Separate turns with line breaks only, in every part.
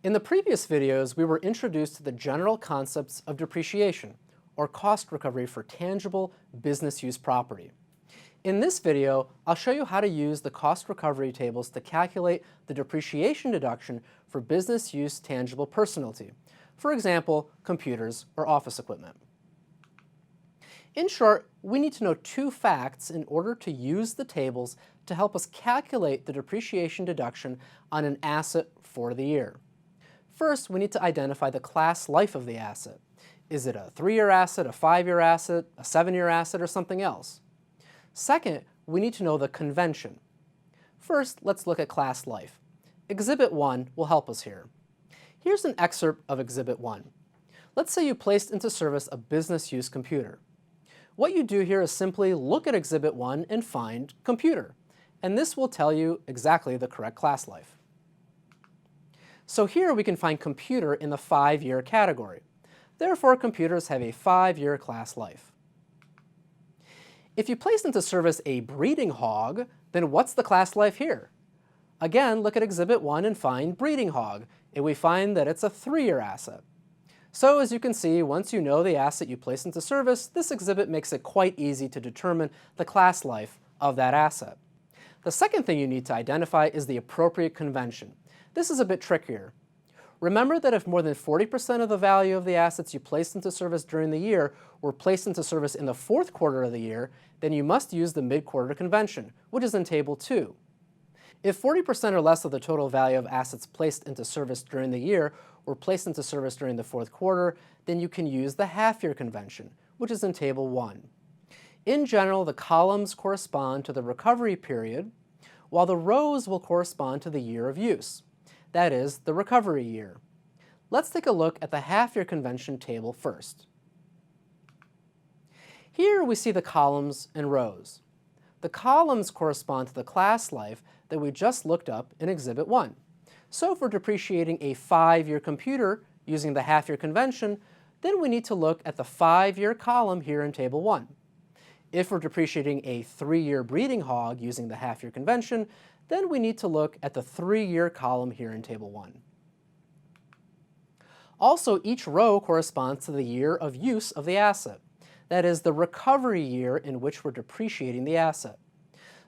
In the previous videos, we were introduced to the general concepts of depreciation, or cost recovery for tangible business use property. In this video, I'll show you how to use the cost recovery tables to calculate the depreciation deduction for business use tangible personalty, for example, computers or office equipment. In short, we need to know two facts in order to use the tables to help us calculate the depreciation deduction on an asset for the year. First, we need to identify the class life of the asset. Is it a 3-year asset, a 5-year asset, a 7-year asset, or something else? Second, we need to know the convention. First, let's look at class life. Exhibit 1 will help us here. Here's an excerpt of Exhibit 1. Let's say you placed into service a business use computer. What you do here is simply look at Exhibit 1 and find computer, and this will tell you exactly the correct class life. So here we can find computer in the 5-year category. Therefore, computers have a 5-year class life. If you place into service a breeding hog, then what's the class life here? Again, look at Exhibit 1 and find breeding hog, and we find that it's a 3-year asset. So as you can see, once you know the asset you place into service, this exhibit makes it quite easy to determine the class life of that asset. The second thing you need to identify is the appropriate convention. This is a bit trickier. Remember that if more than 40% of the value of the assets you placed into service during the year were placed into service in the fourth quarter of the year, then you must use the mid-quarter convention, which is in Table 2. If 40% or less of the total value of assets placed into service during the year were placed into service during the fourth quarter, then you can use the half-year convention, which is in Table 1. In general, the columns correspond to the recovery period, while the rows will correspond to the year of use. That is, the recovery year. Let's take a look at the half-year convention table first. Here we see the columns and rows. The columns correspond to the class life that we just looked up in Exhibit 1. So if we're depreciating a 5-year computer using the half-year convention, then we need to look at the 5-year column here in Table 1. If we're depreciating a 3-year breeding hog using the half-year convention, then we need to look at the 3-year column here in Table 1. Also, each row corresponds to the year of use of the asset. That is, the recovery year in which we're depreciating the asset.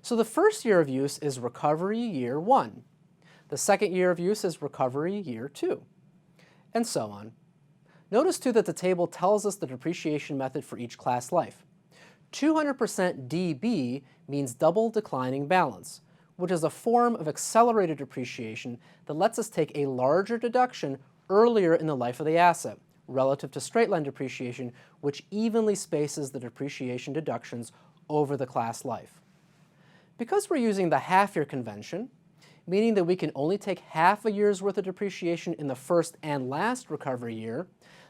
So the first year of use is recovery year 1. The second year of use is recovery year 2, and so on. Notice too that the table tells us the depreciation method for each class life. 200% DB means double declining balance, which is a form of accelerated depreciation that lets us take a larger deduction earlier in the life of the asset, relative to straight-line depreciation, which evenly spaces the depreciation deductions over the class life. Because we're using the half-year convention, meaning that we can only take half a year's worth of depreciation in the first and last recovery year,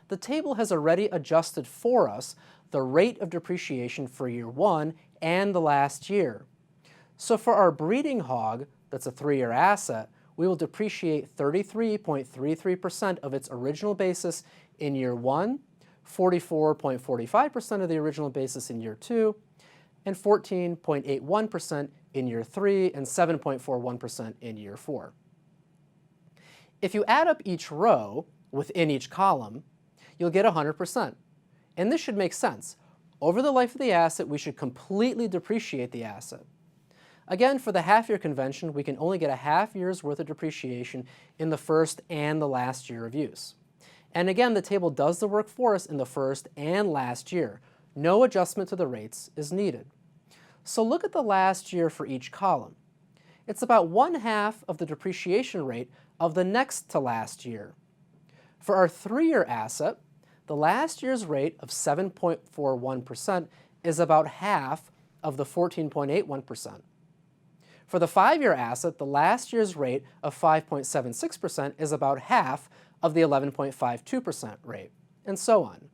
the table has already adjusted for us the rate of depreciation for year 1 and the last year. So for our breeding hog, that's a 3-year asset, we will depreciate 33.33% of its original basis in year 1, 44.45% of the original basis in year 2, and 14.81% in year 3, and 7.41% in year 4. If you add up each row within each column, you'll get 100%. And this should make sense. Over the life of the asset, we should completely depreciate the asset. Again, for the half-year convention, we can only get a half year's worth of depreciation in the first and the last year of use. And again, the table does the work for us in the first and last year. No adjustment to the rates is needed. So look at the last year for each column. It's about 1/2 of the depreciation rate of the next to last year. For our 3-year asset, the last year's rate of 7.41% is about half of the 14.81%. For the 5-year asset, the last year's rate of 5.76% is about half of the 11.52% rate, and so on.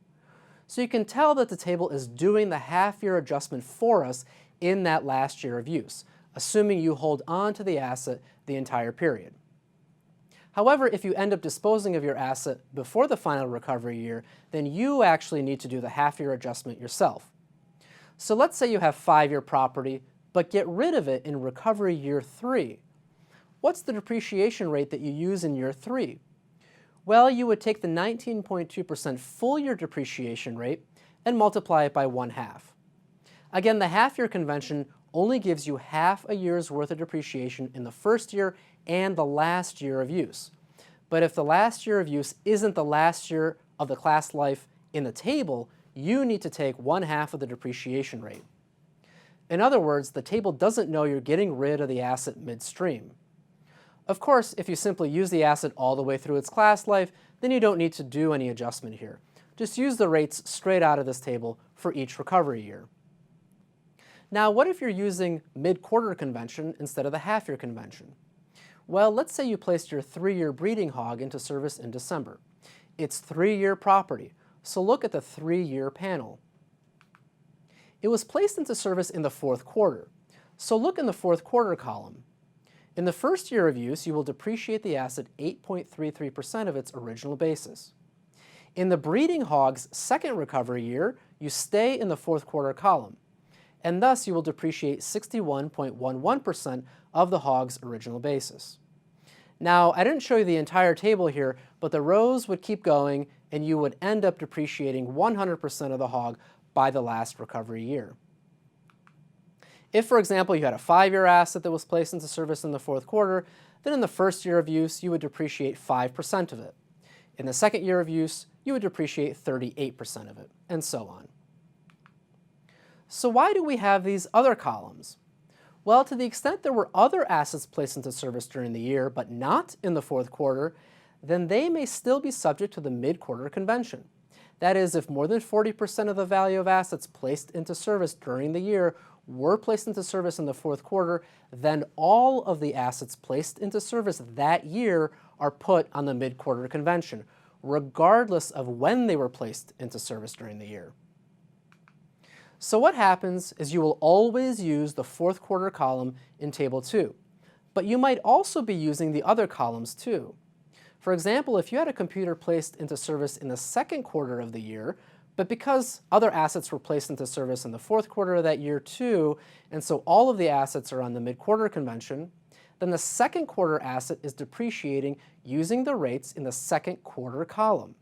So you can tell that the table is doing the half-year adjustment for us in that last year of use, assuming you hold on to the asset the entire period. However, if you end up disposing of your asset before the final recovery year, then you actually need to do the half-year adjustment yourself. So let's say you have 5-year property, but get rid of it in recovery year 3. What's the depreciation rate that you use in year 3? Well, you would take the 19.2% full year depreciation rate and multiply it by 1/2. Again, the half-year convention only gives you half a year's worth of depreciation in the first year and the last year of use. But if the last year of use isn't the last year of the class life in the table, you need to take 1/2 of the depreciation rate. In other words, the table doesn't know you're getting rid of the asset midstream. Of course, if you simply use the asset all the way through its class life, then you don't need to do any adjustment here. Just use the rates straight out of this table for each recovery year. Now, what if you're using mid-quarter convention instead of the half-year convention? Well, let's say you placed your 3-year breeding hog into service in December. It's 3-year property, so look at the 3-year panel. It was placed into service in the 4th quarter, so look in the 4th quarter column. In the first year of use, you will depreciate the asset 8.33% of its original basis. In the breeding hog's second recovery year, you stay in the 4th quarter column, and thus you will depreciate 61.11% of the hog's original basis. Now, I didn't show you the entire table here, but the rows would keep going and you would end up depreciating 100% of the hog by the last recovery year. If, for example, you had a 5-year asset that was placed into service in the 4th quarter, then in the first year of use, you would depreciate 5% of it. In the second year of use, you would depreciate 38% of it, and so on. So why do we have these other columns? Well, to the extent there were other assets placed into service during the year, but not in the 4th quarter, then they may still be subject to the mid-quarter convention. That is, if more than 40% of the value of assets placed into service during the year were placed into service in the 4th quarter, then all of the assets placed into service that year are put on the mid-quarter convention, regardless of when they were placed into service during the year. So what happens is you will always use the 4th quarter column in Table 2, but you might also be using the other columns too. For example, if you had a computer placed into service in the 2nd quarter of the year, but because other assets were placed into service in the 4th quarter of that year too, and so all of the assets are on the mid-quarter convention, then the 2nd quarter asset is depreciating using the rates in the 2nd quarter column.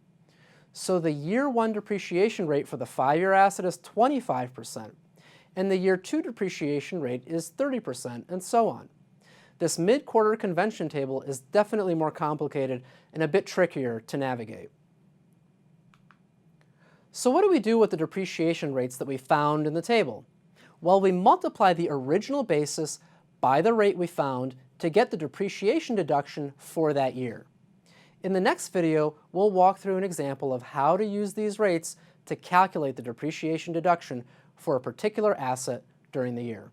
So the year 1 depreciation rate for the 5-year asset is 25%, and the year 2 depreciation rate is 30%, and so on. This mid-quarter convention table is definitely more complicated and a bit trickier to navigate. So what do we do with the depreciation rates that we found in the table? Well, we multiply the original basis by the rate we found to get the depreciation deduction for that year. In the next video, we'll walk through an example of how to use these rates to calculate the depreciation deduction for a particular asset during the year.